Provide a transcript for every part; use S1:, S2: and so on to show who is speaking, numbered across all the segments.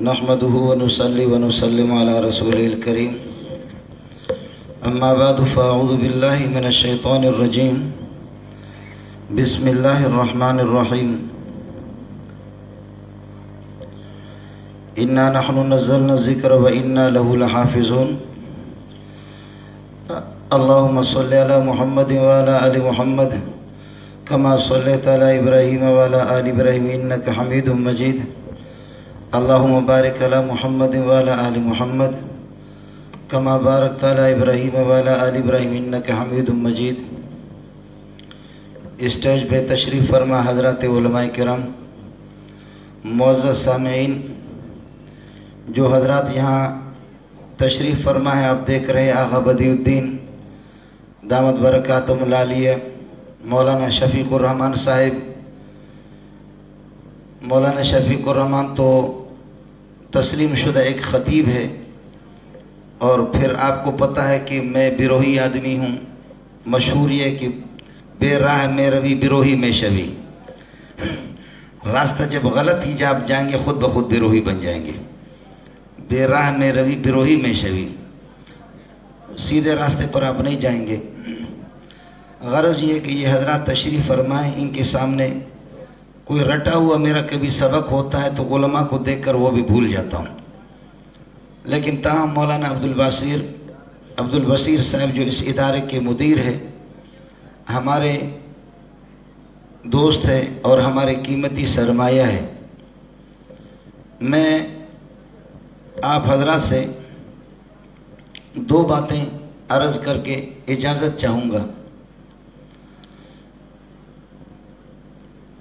S1: نحمده ونصلي ونسلم على رسوله الكريم اما بعد فاعوذ بالله من الشيطان الرجيم بسم الله الرحمن الرحيم انا نحن نزلنا الذكر وانا له لحافظون اللهم صل على محمد وعلى ال محمد كما صليت على ابراهيم وعلى ال ابراهيم انك حميد مجيد اللهم بارك على محمد وعلى آل محمد كما باركت على ابراہیم وعلى آل ابراہیم انك حمید مجید۔ اسٹیج پہ تشریف فرما حضرات علماء کرام، معزز سامعین، جو حضرات یہاں تشریف فرما ہے، آپ دیکھ رہے آغا بدیع الدین دامت برکاتہم العالیہ مولانا شفیق الرحمان صاحب۔ مولانا شفیق الرحمان تو تسلیم شدہ ایک خطیب ہے، اور پھر آپ کو پتہ ہے کہ میں بیروہی آدمی ہوں۔ مشہور یہ کہ بے راہ میں روی بیروہی میں شوی، راستہ جب غلط ہی جا آپ جائیں گے خود بخود بیروہی بن جائیں گے۔ بے راہ میں روی بیروہی میں شوی، سیدھے راستے پر آپ نہیں جائیں گے۔ غرض یہ کہ یہ حضرات تشریف فرمائیں، ان کے سامنے کوئی رٹا ہوا میرا کبھی سبق ہوتا ہے تو علماء کو دیکھ کر وہ بھی بھول جاتا ہوں، لیکن تاہم مولانا عبدالبصیر صاحب جو اس ادارے کے مدیر ہے، ہمارے دوست ہے اور ہمارے قیمتی سرمایہ ہے۔ میں آپ حضرات سے دو باتیں عرض کر کے اجازت چاہوں گا۔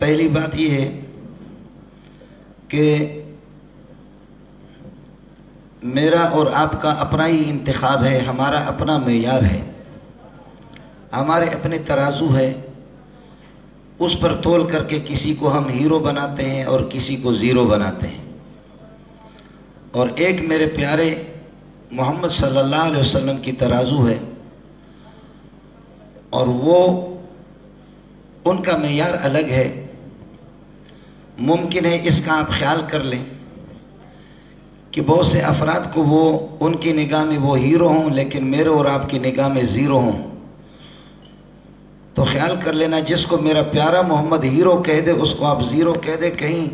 S1: پہلی بات یہ ہے کہ میرا اور آپ کا اپنا ہی انتخاب ہے، ہمارا اپنا معیار ہے، ہمارے اپنے ترازو ہے، اس پر تول کر کے کسی کو ہم ہیرو بناتے ہیں اور کسی کو زیرو بناتے ہیں۔ اور ایک میرے پیارے محمد صلی اللہ علیہ وسلم کی ترازو ہے، اور وہ ان کا معیار الگ ہے۔ ممکن ہے اس کا آپ خیال کر لیں کہ بہت سے افراد کو وہ ان کی نگاہ میں وہ ہیرو ہوں، لیکن میرے اور آپ کی نگاہ میں زیرو ہوں۔ تو خیال کر لینا، جس کو میرا پیارا محمد ہیرو کہہ دے اس کو آپ زیرو کہہ دے، کہیں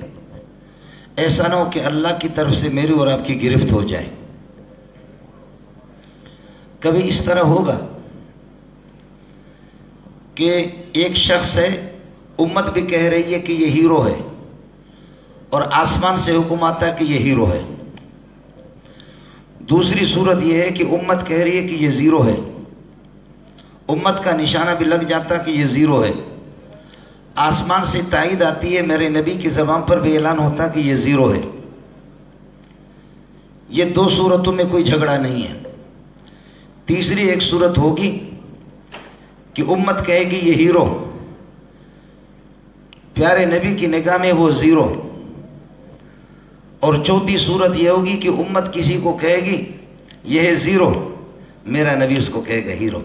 S1: ایسا نہ ہو کہ اللہ کی طرف سے میری اور آپ کی گرفت ہو جائے۔ کبھی اس طرح ہوگا کہ ایک شخص ہے، امت بھی کہہ رہی ہے کہ یہ ہیرو ہے، اور آسمان سے حکم آتا ہے کہ یہ ہیرو ہے۔ دوسری صورت یہ ہے کہ امت کہہ رہی ہے کہ یہ زیرو ہے، امت کا نشانہ بھی لگ جاتا کہ یہ زیرو ہے، آسمان سے تائید آتی ہے، میرے نبی کی زبان پر بھی اعلان ہوتا کہ یہ زیرو ہے۔ یہ دو صورتوں میں کوئی جھگڑا نہیں ہے۔ تیسری ایک صورت ہوگی کہ امت کہے گی یہ ہیرو، پیارے نبی کی نگاہ میں وہ زیرو۔ اور چوتھی صورت یہ ہوگی کہ امت کسی کو کہے گی یہ ہے زیرو، میرا نبی اس کو کہے گا ہیرو۔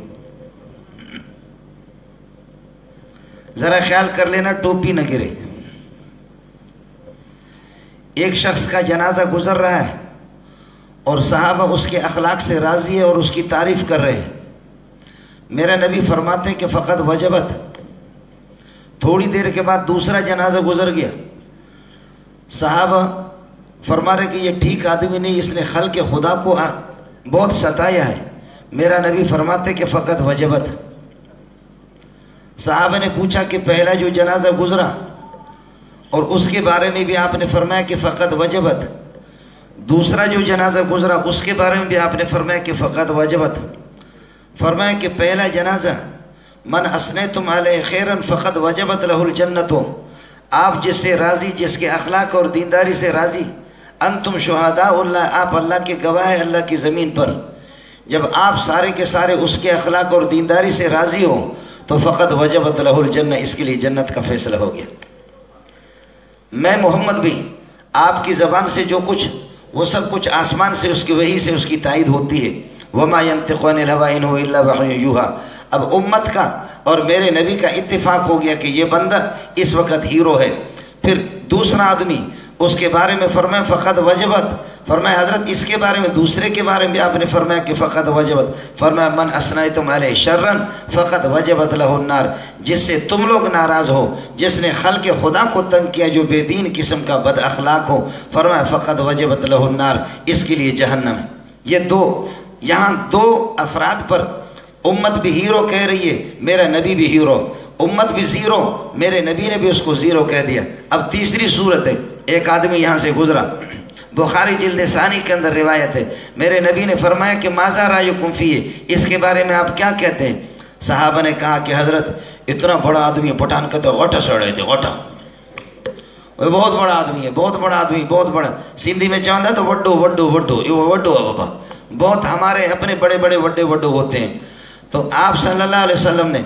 S1: ذرا خیال کر لینا ٹوپی نہ گرے۔ ایک شخص کا جنازہ گزر رہا ہے اور صحابہ اس کے اخلاق سے راضی ہے اور اس کی تعریف کر رہے ہیں۔ میرا نبی فرماتے ہیں کہ فقط وجبت۔ تھوڑی دیر کے بعد دوسرا جنازہ گزر گیا، صحابہ فرما رہے کہ یہ ٹھیک آدمی نہیں، اس نے خلق خدا کو بہت ستایا ہے۔ میرا نبی فرماتے کہ فقط وجبت۔ صحابہ نے پوچھا کہ پہلا جو جنازہ گزرا اور اس کے بارے میں بھی آپ نے فرمایا کہ فقط وجبت، دوسرا جو جنازہ گزرا اس کے بارے میں بھی آپ نے فرمایا کہ فقط وجبت۔ فرمایا کہ پہلا جنازہ من اسنیتم علیہ خیرا فقط وجبت لہ الجنت، آپ جس سے راضی، جس کے اخلاق اور دینداری سے راضی، انتم شہداء اللہ، آپ اللہ کے گواہ ہیں اللہ کی زمین پر۔ جب آپ سارے کے سارے اس کے اخلاق اور دینداری سے راضی ہو تو فقط وجبت لہ الجنہ، اس کے لیے جنت کا فیصلہ ہو گیا۔ میں محمد بھی آپ کی زبان سے جو کچھ، وہ سب کچھ آسمان سے اس کی وحی سے اس کی تائید ہوتی ہے۔ وما ينطق عن الهوى ان هو الا وحی یوحى۔ اب امت کا اور میرے نبی کا اتفاق ہو گیا کہ یہ بندہ اس وقت ہیرو ہے۔ پھر دوسرا آدمی اس کے بارے میں فرمایا فقط وجبت، فرمایا حضرت اس کے بارے میں دوسرے کے بارے میں آپ نے فرمایا کہ فقط وجبت، فرمایا من اسنیتم علیہ شرا فقط وجبت لہ النار، جس سے تم لوگ ناراض ہو، جس نے خلق خدا کو تنگ کیا، جو بے دین قسم کا بد اخلاق ہو، فرمایا فقط وجبت لہ النار، اس کے لیے جہنم ہے۔ یہ یہاں دو افراد پر امت بھی ہیرو کہہ رہی ہے، میرا نبی بھی ہیرو، امت بھی زیرو، میرے نبی نے بھی اس کو زیرو کہہ دیا۔ اب تیسری صورت ہے، ایک آدمی یہاں سے گزرا، بخاری جلد ثانی کے اندر روایت ہے، میرے نبی نے فرمایا کہ ماذا رأیکم فیہ، اس کے بارے میں آپ کیا کہتے ہیں؟ صحابہ نے کہا کہ حضرت اتنا بڑا آدمی ہے، پٹھان کہتے ہیں غٹا سڑے تھے، غٹا، وہ بہت بڑا آدمی ہے، بہت بڑا آدمی، بہت بڑا، سندھی میں چاہتا تو وڈو وڈو وڈو، یہ وڈو ہے بابا، بہت ہمارے اپنے بڑے بڑے وڈے وڈو ہوتے ہیں۔ تو آپ صلی اللہ علیہ وسلم نے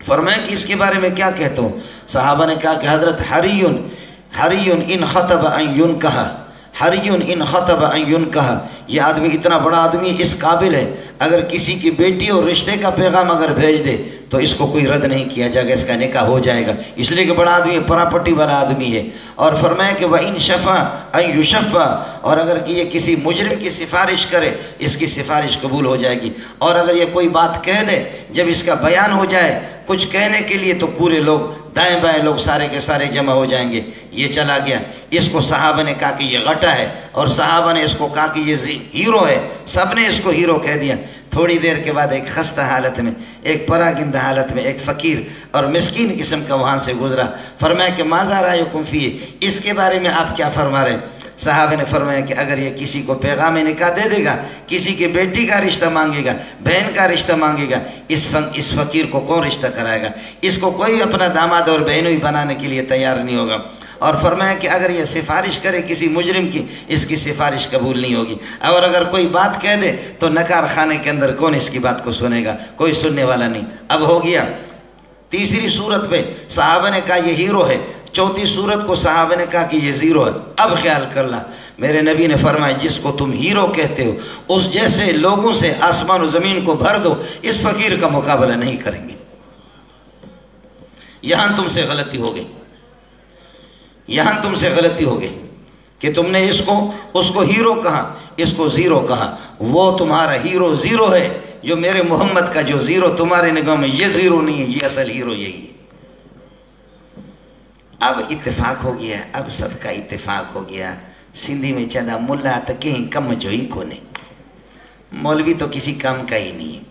S1: فرمایا کہ اس کے بارے میں کیا کہتے ہو؟ صحابہ نے کہا کہ حضرت حری ان خطب ان ینکح، حری ان خطب ان ینکح، یہ آدمی اتنا بڑا آدمی اس قابل ہے، اگر کسی کی بیٹی اور رشتے کا پیغام اگر بھیج دے تو اس کو کوئی رد نہیں کیا جائے گا، اس کا نکاح ہو جائے گا، اس لیے کہ بڑا آدمی ہے، پراپرٹی والا آدمی ہے۔ اور فرمایا کہ وَإِن شَفَعَ أَن يُشَفَّعَ، اور اگر یہ کسی مجرم کی سفارش کرے اس کی سفارش قبول ہو جائے گی، اور اگر یہ کوئی بات کہہ دے، جب اس کا بیان ہو جائے کچھ کہنے کے لیے تو پورے لوگ دائیں بائیں لوگ سارے کے سارے جمع ہو جائیں گے۔ یہ چلا گیا، اس کو صحابہ نے کہا کہ یہ غٹا ہے، اور صحابہ نے اس کو کہا کہ یہ ہیرو ہے، سب نے اس کو ہیرو کہہ دیا۔ تھوڑی دیر کے بعد ایک خستہ حالت میں، ایک پراگندہ حالت میں ایک فقیر اور مسکین قسم کا وہاں سے گزرا، فرمایا کہ ماذا رأیکم فیہ، اس کے بارے میں آپ کیا فرما رہے ہیں؟ صحابہ نے فرمایا کہ اگر یہ کسی کو پیغام نکاح دے دے گا، کسی کی بیٹی کا رشتہ مانگے گا، بہن کا رشتہ مانگے گا، اس فقیر کو کون رشتہ کرائے گا؟ اس کو کوئی اپنا داماد اور بہنوئی بنانے کے لیے تیار نہیں ہوگا۔ اور فرمایا کہ اگر یہ سفارش کرے کسی مجرم کی، اس کی سفارش قبول نہیں ہوگی، اور اگر کوئی بات کہہ دے تو نکار خانے کے اندر کون اس کی بات کو سنے گا؟ کوئی سننے والا نہیں۔ اب ہو گیا تیسری صورت پہ صحابہ نے کہا یہ ہیرو ہے، چوتھی صورت کو صحابہ نے کہا کہ یہ زیرو ہے۔ اب خیال کرنا، میرے نبی نے فرمایا جس کو تم ہیرو کہتے ہو اس جیسے لوگوں سے آسمان و زمین کو بھر دو، اس فقیر کا مقابلہ نہیں کریں گے۔ یہاں تم سے غلطی ہو گئی، یہاں تم سے غلطی ہو گئی کہ تم نے اس کو ہیرو کہا، اس کو زیرو کہا۔ وہ تمہارا ہیرو زیرو ہے، جو میرے محمد کا جو زیرو تمہارے نگاہ میں یہ زیرو نہیں ہے، یہ اصل ہیرو یہی ہے۔ اب اتفاق ہو گیا، اب سب کا اتفاق ہو گیا۔ سندھی میں چلا ملا تو کہیں کم جو ہی کو نہیں، مولوی تو کسی کام کا ہی نہیں ہے۔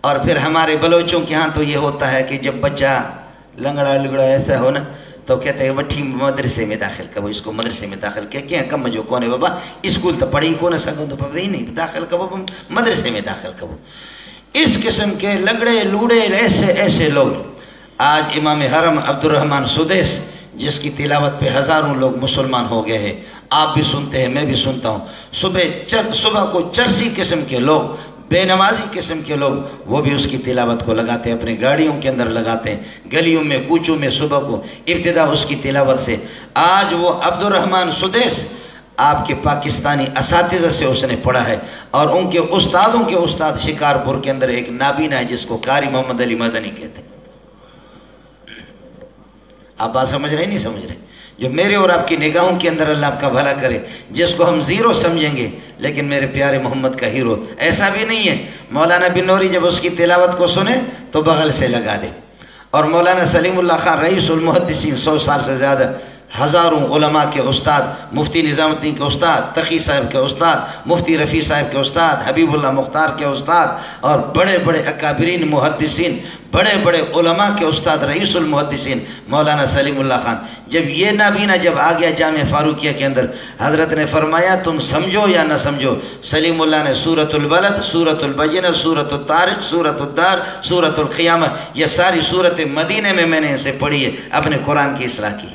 S1: اور پھر ہمارے بلوچوں کے ہاں تو یہ ہوتا ہے کہ جب بچہ لنگڑا لگڑا ایسا ہو نا تو کہتے ہیں وٹھی مدرسے میں داخل کرو، اس کو مدرسے میں داخل کیا کم جو کونے بابا، اسکول تو پڑھی کو نہ سکو تو پتہ ہی نہیں، داخل کرو مدرسے میں داخل کرو۔ اس قسم کے لگڑے لوڑے ایسے لوگ آج امام حرم عبد الرحمن سدیس جس کی تلاوت پہ ہزاروں لوگ مسلمان ہو گئے ہیں، آپ بھی سنتے ہیں، میں بھی سنتا ہوں، صبح کو چرسی قسم کے لوگ، بے نمازی قسم کے لوگ، وہ بھی اس کی تلاوت کو لگاتے ہیں، اپنی گاڑیوں کے اندر لگاتے ہیں، گلیوں میں کوچوں میں صبح کو ابتدا اس کی تلاوت سے۔ آج وہ عبد الرحمن سدیس آپ کے پاکستانی اساتذہ سے اس نے پڑھا ہے، اور ان کے استادوں کے استاد شکارپور کے اندر ایک نابینا ہے جس کو قاری محمد علی مدنی کہتے ہیں۔ آپ بات سمجھ رہے نہیں سمجھ رہے؟ جو میرے اور آپ کی نگاہوں کے اندر اللہ آپ کا بھلا کرے، جس کو ہم زیرو سمجھیں گے لیکن میرے پیارے محمد کا ہیرو، ایسا بھی نہیں ہے۔ مولانا بنوری جب اس کی تلاوت کو سنے تو بغل سے لگا دے، اور مولانا سلیم اللہ خان رئیس المحدثین 100 سال سے زیادہ، ہزاروں علماء کے استاد، مفتی نظام الدین کے استاد، تقی صاحب کے استاد، مفتی رفیع صاحب کے استاد، حبیب اللہ مختار کے استاد، اور بڑے بڑے اکابرین محدثین، بڑے بڑے علماء کے استاد، رئیس المحدثین مولانا سلیم اللہ خان، جب یہ نابینا جب آ گیا جامع فاروقیہ کے اندر، حضرت نے فرمایا تم سمجھو یا نہ سمجھو، سلیم اللہ نے سورۃ البلد، سورۃ البینہ، سورۃ الطارق، سورۃ الدار، سورۃ القیامہ، یہ ساری سورتیں مدینے میں نے اسے پڑھی ہے، اپنے قرآن کی اصلاح کی۔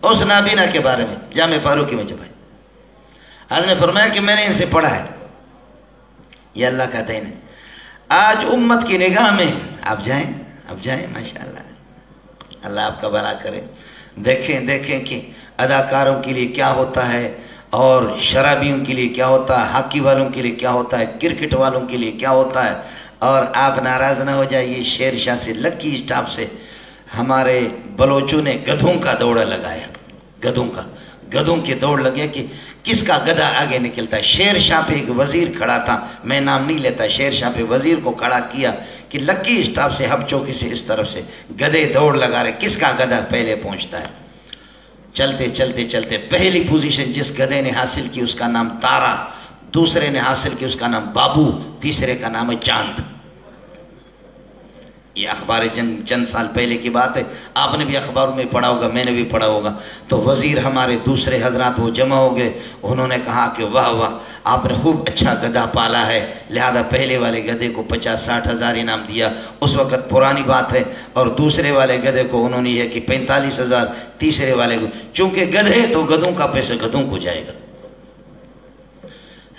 S1: اس نابینا کے بارے میں جامع فاروقی میں جب آئے، حضرت نے فرمایا کہ میں نے ان سے پڑھا ہے، یہ اللہ کا دین ہے۔ آج امت کی نگاہ میں آپ جائیں ماشاءاللہ، اللہ آپ کا بھلا کرے، دیکھیں کہ اداکاروں کے لیے کیا ہوتا ہے، اور شرابیوں کے لیے کیا ہوتا ہے، ہاکی والوں کے لیے کیا ہوتا ہے، کرکٹ والوں کے لیے کیا ہوتا ہے۔ اور آپ ناراض نہ ہو جائیے، شیر شاہ سے لکی اسٹاپ سے ہمارے بلوچوں نے گدھوں کا دوڑا لگایا، گدھوں کا، گدھوں کی دوڑ لگے کہ کس کا گدھا آگے نکلتا ہے۔ شیر شاہ پہ ایک وزیر کھڑا تھا، میں نام نہیں لیتا، شیر شاہ پہ وزیر کو کھڑا کیا کہ لکی اسٹاپ سے ہب چوکی سے اس طرف سے گدھے دوڑ لگا رہے، کس کا گدھا پہلے پہنچتا ہے۔ چلتے چلتے چلتے پہلی پوزیشن جس گدھے نے حاصل کی اس کا نام تارا، دوسرے نے حاصل کی اس کا نام بابو، تیسرے کا نام ہے چاند۔ یہ اخبار جنگ چند سال پہلے کی بات ہے، آپ نے بھی اخباروں میں پڑھا ہوگا، میں نے بھی پڑھا ہوگا۔ تو وزیر ہمارے دوسرے حضرات وہ جمع ہو گئے، انہوں نے کہا کہ واہ واہ آپ نے خوب اچھا گدھا پالا ہے، لہذا پہلے والے گدھے کو 50-60 ہزار انعام دیا، اس وقت پرانی بات ہے، اور دوسرے والے گدھے کو انہوں نے یہ کہ 45 ہزار، تیسرے والے کو، چونکہ گدھے تو گدھوں کا پیسہ گدھوں کو جائے گا،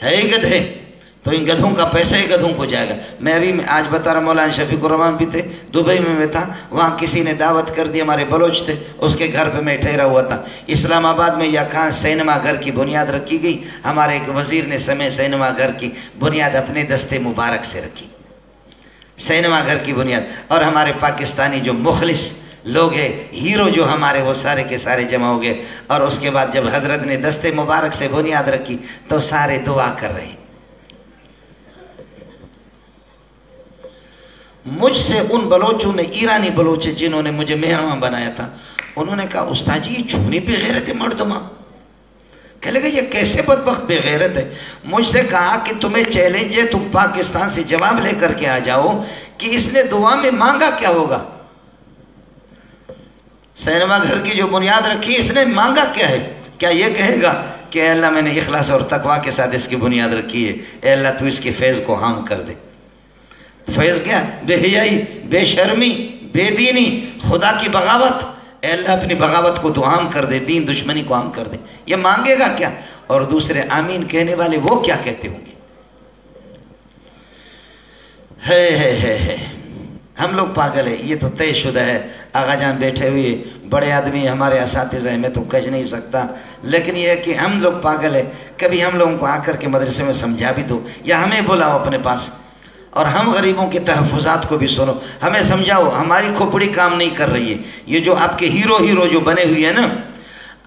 S1: ہے گدھے تو ان گدھوں کا پیسہ ہی گدھوں کو جائے گا۔ میں ابھی آج بتا رہا، مولانا شفیق الرحمان بھی تھے، دبئی میں تھا، وہاں کسی نے دعوت کر دی، ہمارے بلوچ تھے، اس کے گھر پہ میں ٹھہرا ہوا تھا۔ اسلام آباد میں یا کہاں سینما گھر کی بنیاد رکھی گئی، ہمارے ایک وزیر نے سینما گھر کی بنیاد اپنے دستے مبارک سے رکھی، سینما گھر کی بنیاد۔ اور ہمارے پاکستانی جو مخلص لوگ ہیں، ہیرو جو ہمارے، وہ سارے کے سارے جمع ہو گئے، اور اس کے بعد جب حضرت نے دستے مبارک سے بنیاد رکھی تو سارے دعا کر رہے ہیں۔ مجھ سے ان بلوچوں نے، ایرانی بلوچ جنہوں نے مجھے مہربان بنایا تھا، انہوں نے کہا استاد جی یہ چھونے بے غیرت ہے مردما، کہنے لگا یہ کیسے بدبخت بے غیرت ہے۔ مجھ سے کہا کہ تمہیں چیلنج ہے، تم پاکستان سے جواب لے کر کے آ جاؤ کہ اس نے دعا میں مانگا کیا ہوگا، سینما گھر کی جو بنیاد رکھی اس نے مانگا کیا ہے؟ کیا یہ کہے گا کہ اے اللہ میں نے اخلاص اور تقوی کے ساتھ اس کی بنیاد رکھی ہے، اے اللہ تو اس کے فیض کو عام کر دے۔ فیض کیا؟ بے حیائی، بے شرمی، بے دینی، خدا کی بغاوت، اے اللہ اپنی بغاوت کو تو عام کر دے، دین دشمنی کو عام کر دے۔ یہ مانگے گا کیا؟ اور دوسرے آمین کہنے والے وہ کیا کہتے ہوں گے؟ ہے ہم لوگ پاگل ہیں، یہ تو طے شدہ ہے۔ آغا جان بیٹھے ہوئے بڑے آدمی ہمارے اساتذہ ہیں، میں تو کہہ نہیں سکتا، لیکن یہ ہے کہ ہم لوگ پاگل ہیں۔ کبھی ہم لوگوں کو آ کر کے مدرسے میں سمجھا بھی دو، یا ہمیں بلاؤ اپنے پاس، اور ہم غریبوں کے تحفظات کو بھی سنو، ہمیں سمجھاؤ، ہماری کھوپڑی کام نہیں کر رہی ہے۔ یہ جو آپ کے ہیرو جو بنے ہوئے ہیں نا،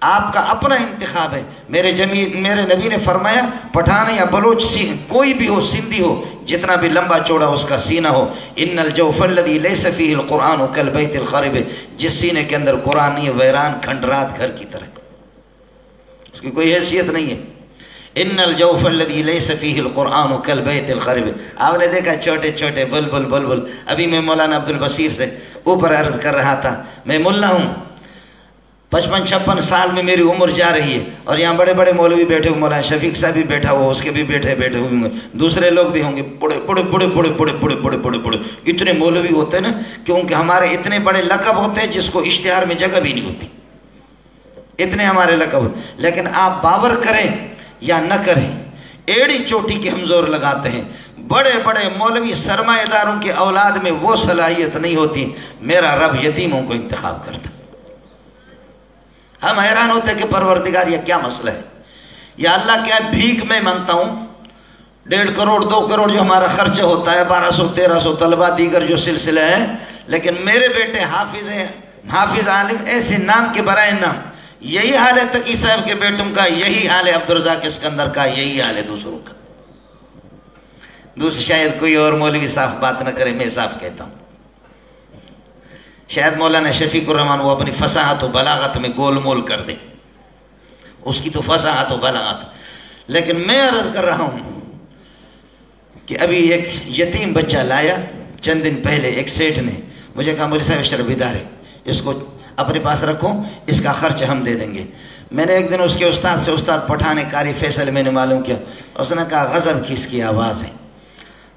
S1: آپ کا اپنا انتخاب ہے۔ میرے نبی نے فرمایا پٹھان یا بلوچ کوئی بھی ہو، سندھی ہو، جتنا بھی لمبا چوڑا اس کا سینہ ہو، ان الجوف الذی لیس فیہ القرآن کالبیت الخرب، جس سینے کے اندر قرآن نہیں ہے، ویران کھنڈرات گھر کی طرح، اس کی کوئی حیثیت نہیں ہے۔ ان الجوف الذی لیس فیہ القرآن کالبیت الخرب۔ آپ نے دیکھا چھوٹے چھوٹے بلبل۔ ابھی میں مولانا عبدالبصیر سے اوپر عرض کر رہا تھا، میں ملا ہوں، 55-56 سال میں میری عمر جا رہی ہے، اور یہاں بڑے بڑے مولوی بیٹھے ہوئے، مولانا شفیق صاحب بھی بیٹھا ہوا، اس کے بھی بیٹھے ہوئے ہوں گے، دوسرے لوگ بھی ہوں گے، بڑے اتنے مولوی ہوتے ہیں نا، کیونکہ ہمارے اتنے بڑے لقب ہوتے ہیں جس کو اشتہار میں جگہ بھی نہیں ہوتی، اتنے ہمارے لقب ہوتے۔ لیکن آپ باور کریں یا نہ کریں، ایڑی چوٹی کی ہم زور لگاتے ہیں، بڑے بڑے مولوی سرمایہ داروں کے اولاد میں وہ صلاحیت نہیں ہوتی، میرا رب یتیموں کو انتخاب کرتا۔ ہم حیران ہوتے کہ پروردگار یہ کیا مسئلہ ہے، یا اللہ کیا بھیک میں مانگتا ہوں، 1.5 کروڑ 2 کروڑ جو ہمارا خرچہ ہوتا ہے، 1200-1300 طلبہ دیگر جو سلسلہ ہے، لیکن میرے بیٹے حافظ ہیں، حافظ عالم، ایسے نام کے برائے نام۔ یہی حال ہے تقی صاحب کے بیٹوں کا، یہی حال ہے عبدالرزاق اسکندر کا، یہی حال ہے دوسروں کا۔ شاید کوئی اور مولوی صاف بات نہ کرے، میں صاف کہتا ہوں، شاید مولانا شفیق الرحمان وہ اپنی فصاحت و بلاغت میں گول مول کر دے، اس کی تو فصاحت و بلاغت، لیکن میں عرض کر رہا ہوں کہ ابھی ایک یتیم بچہ لایا چند دن پہلے، ایک سیٹھ نے مجھے کہا مولوی صاحب اشرف ادارے، اس کو اپنے پاس رکھو، اس کا خرچ ہم دے دیں گے۔ میں نے ایک دن اس کے استاد سے، استاد پٹھان قاری فیصل، میں نے معلوم کیا، اس نے کہا غضب کی اس کی آواز ہے،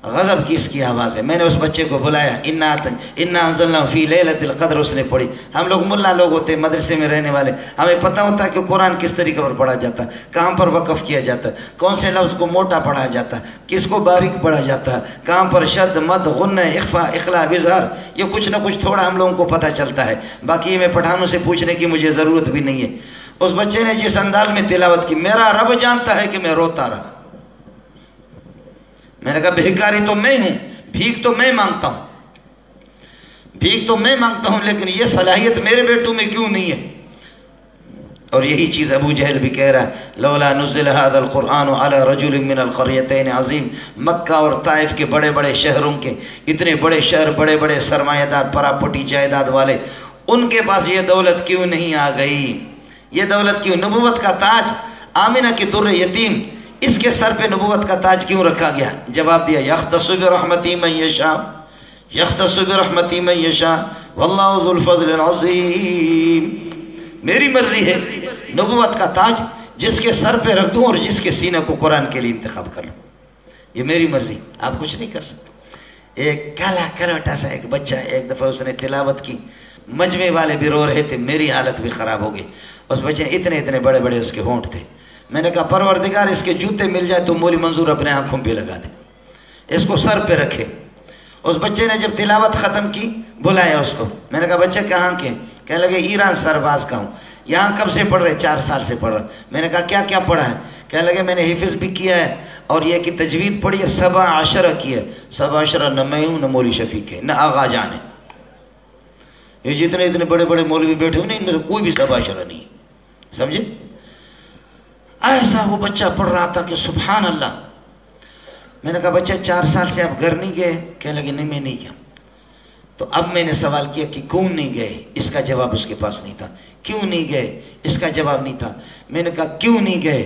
S1: غضب کی اس کی آواز ہے۔ میں نے اس بچے کو بلایا، انا انزلنا فی لیلۃ القدر اس نے پڑھی۔ ہم لوگ ملا لوگ ہوتے، مدرسے میں رہنے والے، ہمیں پتہ ہوتا ہے کہ قرآن کس طریقے پر پڑھا جاتا ہے، کہاں پر وقف کیا جاتا ہے، کون سے لفظ کو موٹا پڑھا جاتا ہے، کس کو باریک پڑھا جاتا ہے، کہاں پر شد مد غنہ اخفا اخلا اظہار، یہ کچھ نہ کچھ تھوڑا ہم لوگوں کو پتہ چلتا ہے، باقی میں پٹھانوں سے پوچھنے کی مجھے ضرورت بھی نہیں ہے۔ اس بچے نے جس انداز میں تلاوت کی، میرا رب جانتا ہے کہ میں روتا رہا۔ میں نے کہا بھیکاری تو میں ہوں، بھیک تو میں مانگتا ہوں، بھیک تو میں مانگتا ہوں، لیکن یہ صلاحیت میرے بیٹوں میں کیوں نہیں ہے؟ اور یہی چیز ابو جہل بھی کہہ رہا ہے، لولا نزل هذا القرآن على رجل من القريتين عظیم، مکہ اور طائف کے بڑے بڑے شہروں کے اتنے بڑے شہر، بڑے بڑے سرمایہ دار، پراپرٹی جائیداد والے، ان کے پاس یہ دولت کیوں نہیں آ گئی؟ یہ دولت کیوں؟ نبوت کا تاج، آمنہ کی در یتیم، اس کے سر پہ نبوت کا تاج کیوں رکھا گیا؟ جواب دیا، یختص برحمتی من یشاء، یختص برحمتی من یشاء واللہ ذو الفضل العظیم۔ میری مرضی ہے نبوت کا تاج جس کے سر پہ رکھ دوں اور جس کے سینے کو قرآن کے لیے انتخاب کر لوں، یہ میری مرضی، آپ کچھ نہیں کر سکتے۔ ایک کالا کروٹا سا ایک بچہ، ایک دفعہ اس نے تلاوت کی، مجمع والے بھی رو رہے تھے، میری حالت بھی خراب ہو گئی۔ اس بچے اتنے اتنے بڑے بڑے اس کے ہونٹ تھے، میں نے کہا پروردگار اس کے جوتے مل جائے تو مولی منظور اپنے آنکھوں پہ لگا دے، اس کو سر پہ رکھے۔ اس بچے نے جب تلاوت ختم کی بلایا اس کو، میں نے کہا بچہ کہاں کے؟ کہنے لگے ایران سرباز کا ہوں۔ یہاں کب سے پڑھ رہے؟ 4 سال سے پڑھ رہے۔ میں نے کہا کیا کیا پڑھا ہے؟ کہنے لگے میں نے حفظ بھی کیا ہے اور یہ کہ تجوید پڑھی ہے، 7 عشرہ کی ہے۔ 7 عشرہ نہ میں ہوں، نہ مولی شفیق ہے، نہ آغا جان ہے۔ یہ جتنے اتنے بڑے بڑے مولوی بیٹھے ہوئے ان میں سے کوئی بھی 7 عشرہ نہیں ہے، سمجھے؟ ایسا وہ بچہ پڑھ رہا تھا کہ سبحان اللہ۔ میں نے کہا بچہ 4 سال سے آپ گھر نہیں گئے؟ کہنے لگے نہیں میں نہیں گیا۔ تو اب میں نے سوال کیا کہ کیوں نہیں گئے؟ اس کا جواب اس کے پاس نہیں تھا۔ کیوں نہیں گئے؟ اس کا جواب نہیں تھا۔ میں نے کہا کیوں نہیں گئے؟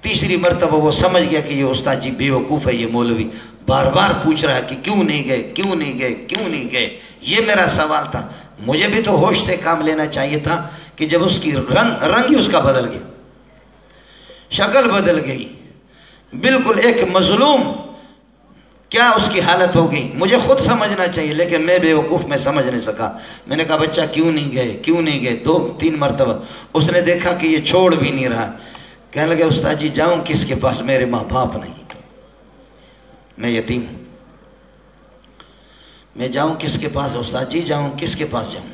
S1: تیسری مرتبہ وہ سمجھ گیا کہ یہ استاد جی بیوقوف ہے، یہ مولوی بار بار پوچھ رہا ہے کہ کیوں نہیں گئے، کیوں نہیں گئے، کیوں نہیں گئے۔ یہ میرا سوال تھا، مجھے بھی تو ہوش سے کام لینا چاہیے تھا کہ جب اس کی رنگ ہی اس کا بدل گیا، شکل بدل گئی، بالکل ایک مظلوم، کیا اس کی حالت ہوگی مجھے خود سمجھنا چاہیے، لیکن میں بے وقوف میں سمجھ نہیں سکا۔ میں نے کہا بچہ کیوں نہیں گئے، کیوں نہیں گئے؟ 2-3 مرتبہ اس نے دیکھا کہ یہ چھوڑ بھی نہیں رہا، کہنے لگے استاد جی جاؤں کس کے پاس؟ میرے ماں باپ نہیں، میں یتیم ہوں، میں جاؤں کس کے پاس؟ استاد جی جاؤں کس کے پاس جاؤں؟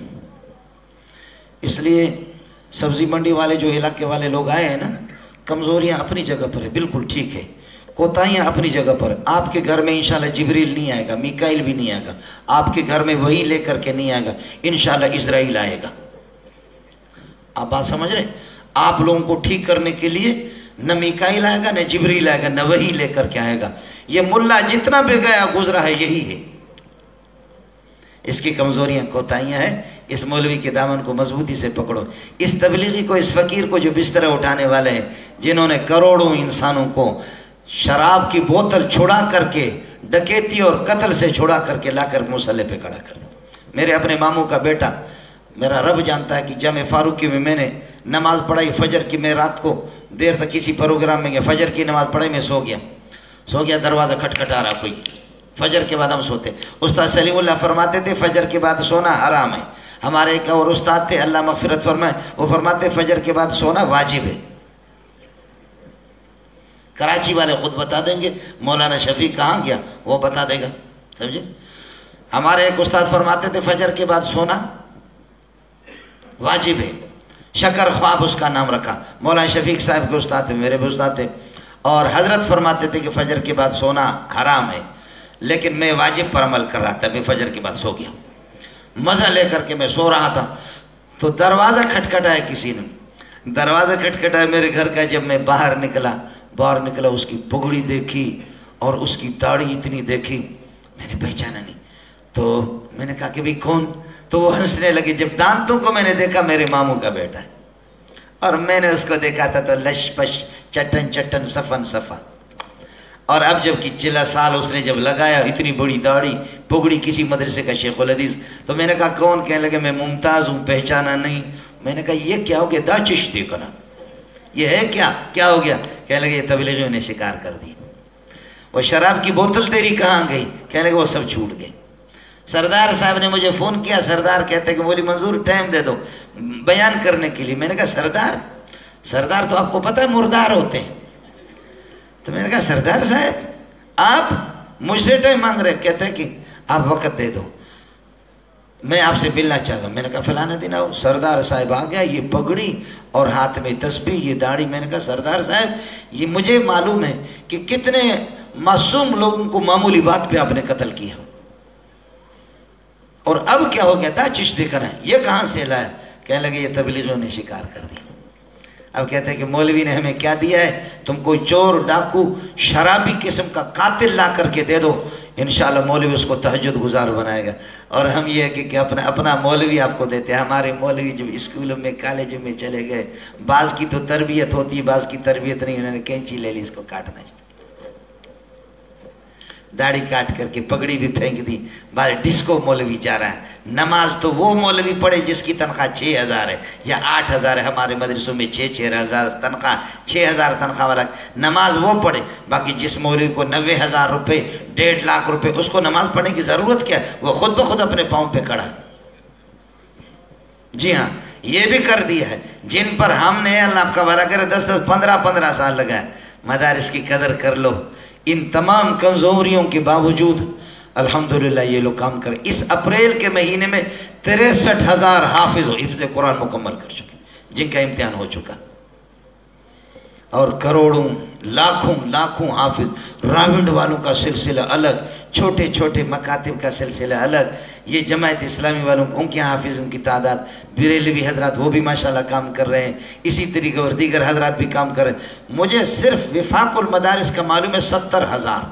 S1: اس لیے سبزی منڈی والے جو علاقے والے لوگ آئے ہیں نا، کمزوریاں اپنی جگہ پر ہے، بالکل ٹھیک ہے، کوتاہیاں اپنی جگہ پر۔ آپ کے گھر میں انشاءاللہ جبریل نہیں آئے گا، میکائیل بھی نہیں آئے گا، آپ کے گھر میں وہی لے کر کے نہیں آئے گا، انشاءاللہ اسرائیل آئے گا۔ آپ بات سمجھ رہے ہیں؟ آپ لوگوں کو ٹھیک کرنے کے لیے نہ میکائیل آئے گا، نہ جبریل آئے گا، نہ وہی لے کر کے آئے گا۔ یہ ملا جتنا بھی گیا گزرا ہے یہی ہے، اس کی کمزوریاں کوتاہیاں ہیں۔ اس مولوی کے دامن کو مضبوطی سے پکڑو، اس تبلیغی کو، اس فقیر کو جو بستر اٹھانے والے ہیں، جنہوں نے کروڑوں انسانوں کو شراب کی بوتل چھڑا کر کے، ڈکیتی اور قتل سے چھڑا کر کے لا کر مصلی پہ کھڑا کر۔ میرے اپنے ماموں کا بیٹا، میرا رب جانتا ہے کہ جامع فاروقی میں میں نے نماز پڑھائی فجر کی، میں رات کو دیر تک کسی پروگرام میں گیا، فجر کی نماز پڑھائی، میں سو گیا، دروازہ کھٹکھٹا رہا کوئی، فجر کے بعد ہم سوتے۔ استاد سلیم اللہ فرماتے تھے فجر کے بعد سونا حرام ہے۔ ہمارے ایک اور استاد تھے اللہ مغفرت فرمائے، وہ فرماتے فجر کے بعد سونا واجب ہے۔ کراچی والے خود بتا دیں گے، مولانا شفیق کہاں گیا وہ بتا دے گا، سمجھے؟ ہمارے ایک استاد فرماتے تھے فجر کے بعد سونا واجب ہے، شکر خواب اس کا نام رکھا۔ مولانا شفیق صاحب کے استاد تھے، میرے بھی استاد تھے، اور حضرت فرماتے تھے کہ فجر کے بعد سونا حرام ہے، لیکن میں واجب پر عمل کر رہا تھا، میں فجر کے بعد سو گیا، مزہ لے کر کے میں سو رہا تھا، تو دروازہ کھٹکھٹایا کسی نے، دروازہ کھٹکھٹایا میرے گھر کا۔ جب میں باہر نکلا اس کی پگڑی دیکھی اور اس کی داڑھی اتنی دیکھی، میں نے پہچانا نہیں، تو میں نے کہا کہ بھی کون؟ تو وہ ہنسنے لگے۔ جب دانتوں کو میں نے دیکھا میرے ماموں کا بیٹا ہے، اور میں نے اس کو دیکھا تھا تو لش پش، چٹن چٹن، سفن سفا۔ اور اب جب کہ 4 سال اس نے جب لگایا، اتنی بڑی داڑھی، پگڑی، کسی مدرسے کا شیخ الحدیث، تو میں نے کہا کون؟ کہنے لگے میں ممتاز ہوں، پہچانا نہیں۔ میں نے کہا یہ کیا ہو گیا؟ دا چشتی کنا، یہ ہے کیا ہو گیا؟ کہنے لگے یہ تبلیغیوں نے شکار کر دی۔ وہ شراب کی بوتل تیری کہاں گئی؟ کہنے لگے وہ سب چھوٹ گئے۔ سردار صاحب نے مجھے فون کیا، سردار کہتے کہ مولی منظور ٹائم دے دو بیان کرنے کے لیے۔ میں نے کہا سردار تو آپ کو پتہ ہے مردار ہوتے ہیں۔ تو میں نے کہا سردار صاحب آپ مجھ سے ٹائم مانگ رہے؟ کہتے ہیں کہ آپ وقت دے دو، میں آپ سے ملنا چاہتا ہوں۔ میں نے کہا فلانا دن آؤ۔ سردار صاحب آ گیا، یہ پگڑی اور ہاتھ میں تسبیح، یہ داڑھی۔ میں نے کہا سردار صاحب یہ مجھے معلوم ہے کہ کتنے معصوم لوگوں کو معمولی بات پہ آپ نے قتل کیا، اور اب کیا ہو گیا؟ دا چشتی کریں، یہ کہاں سے لایا؟ کہنے لگے یہ تبلیغیوں نے شکار کر دی۔ اب کہتے ہیں کہ مولوی نے ہمیں کیا دیا ہے، تم کوئی چور ڈاکو شرابی قسم کا قاتل لا کر کے دے دو، انشاءاللہ مولوی اس کو تہجد گزار بنائے گا۔ اور ہم یہ کہ اپنا مولوی آپ کو دیتے ہیں۔ ہمارے مولوی جب اسکولوں میں کالجوں میں چلے گئے، بعض کی تو تربیت ہوتی ہے، بعض کی تربیت نہیں، انہوں نے کینچی لے لی، اس کو کاٹنا ہے، داڑھی کاٹ کر کے پگڑی بھی پھینک دی۔ بعض ڈسکو مولوی جا رہا ہے۔ نماز تو وہ مولوی پڑھے جس کی تنخواہ 6,000 ہے یا 8,000 ہے، ہمارے مدرسوں میں 6,000 تنخواہ، 6,000 تنخواہ والا نماز وہ پڑھے۔ باقی جس مولوی کو 90,000 روپے، 1.5 لاکھ روپے، اس کو نماز پڑھنے کی ضرورت کیا ہے؟ وہ خود بخود اپنے پاؤں پہ کھڑا ہے۔ جی ہاں، یہ بھی کر دیا ہے جن پر ہم نے، اللہ آپ کا بھلا کرے، 10-10 15-15 سال لگائے۔ مدارس کی قدر کر لو۔ ان تمام کمزوریوں کے باوجود الحمدللہ یہ لوگ کام کریں۔ اس اپریل کے مہینے میں 63,000 حافظ حفظ قرآن مکمل کر چکے، جن کا امتحان ہو چکا، اور کروڑوں لاکھوں حافظ۔ راونڈ والوں کا سلسلہ الگ، چھوٹے چھوٹے مکاتب کا سلسلہ الگ۔ یہ جماعت اسلامی والوں ان کے حافظوں کی تعداد، بریلوی حضرات وہ بھی ماشاءاللہ کام کر رہے ہیں، اسی طریقے اور دیگر حضرات بھی کام کر رہے ہیں۔ مجھے صرف وفاق المدارس کا معلوم ہے 70,000۔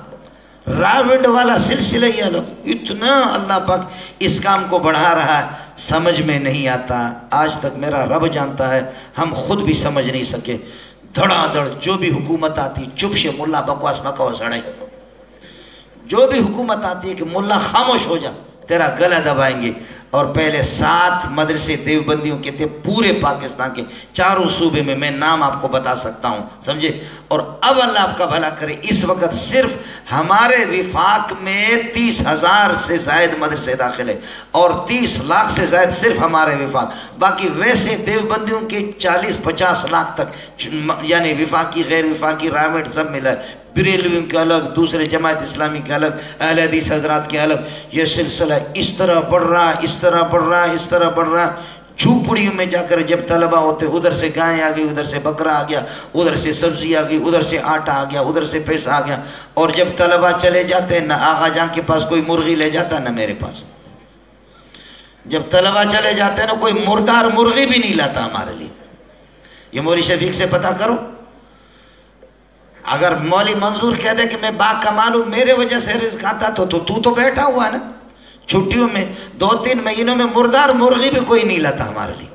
S1: راونڈ والا سلسلہ ہی الگ، اتنا اللہ پاک اس کام کو بڑھا رہا ہے، سمجھ میں نہیں آتا۔ آج تک میرا رب جانتا ہے، ہم خود بھی سمجھ نہیں سکے۔ دھڑا دھڑ جو بھی حکومت آتی، چپ سے ملا بکواس مکواس اڑائی، جو بھی حکومت آتی ہے کہ ملا خاموش ہو جا، تیرا گلا دبائیں گے۔ اور پہلے 7 مدرسے دیوبندیوں کے تھے پورے پاکستان کے، چاروں صوبے میں نام آپ کو بتا سکتا ہوں، سمجھے۔ اور اب اللہ آپ کا بھلا کرے، اس وقت صرف ہمارے وفاق میں 30,000 سے زائد مدرسے داخل ہے، اور 30 لاکھ سے زائد صرف ہمارے وفاق۔ باقی ویسے دیوبندیوں کے 40-50 لاکھ تک، یعنی وفاقی غیر وفاقی راونڈ سب ملا ہے، بریلویوں کے الگ، دوسرے جماعت اسلامی کے الگ، اہل حدیث حضرات کے الگ۔ یہ سلسلہ اس طرح بڑھ رہا، اس طرح بڑھ رہا، اس طرح بڑھ رہا۔ جھوپڑیوں میں جا کر جب طلبہ ہوتے، ادھر سے گائے آ گئی، ادھر سے بکرا آ گیا، ادھر سے سبزی آ گئی، ادھر سے آٹا آ گیا، ادھر سے پیسہ آ گیا۔ اور جب طلبہ چلے جاتے، نہ آغا جان کے پاس کوئی مرغی لے جاتا، نہ میرے پاس۔ جب طلبہ چلے جاتے نا، کوئی مردار مرغی بھی نہیں لاتا ہمارے لیے۔ یہ مولوی شفیق سے پتہ کرو۔ اگر مولوی منظور کہہ دے کہ میں با کمال ہوں، میرے وجہ سے رزق آتا، تو بیٹھا ہوا نا۔ چھٹیوں میں 2-3 مہینوں میں مردار مرغی بھی کوئی نہیں لاتا ہمارے لیے۔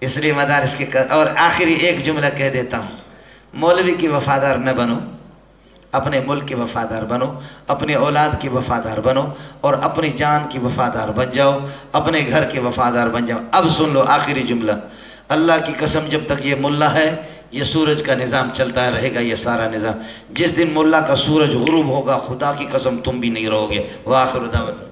S1: اس لیے مدارس کے اور آخری ایک جملہ کہہ دیتا ہوں، مولوی کی وفادار نہ بنو، اپنے ملک کے وفادار بنو، اپنے اولاد کی وفادار بنو، اور اپنی جان کی وفادار بن جاؤ، اپنے گھر کے وفادار بن جاؤ۔ اب سن لو آخری جملہ، اللہ کی قسم جب تک یہ ملا ہے، یہ سورج کا نظام چلتا رہے گا، یہ سارا نظام۔ جس دن ملا کا سورج غروب ہوگا، خدا کی قسم تم بھی نہیں رہو گے۔ وآخر دعوانا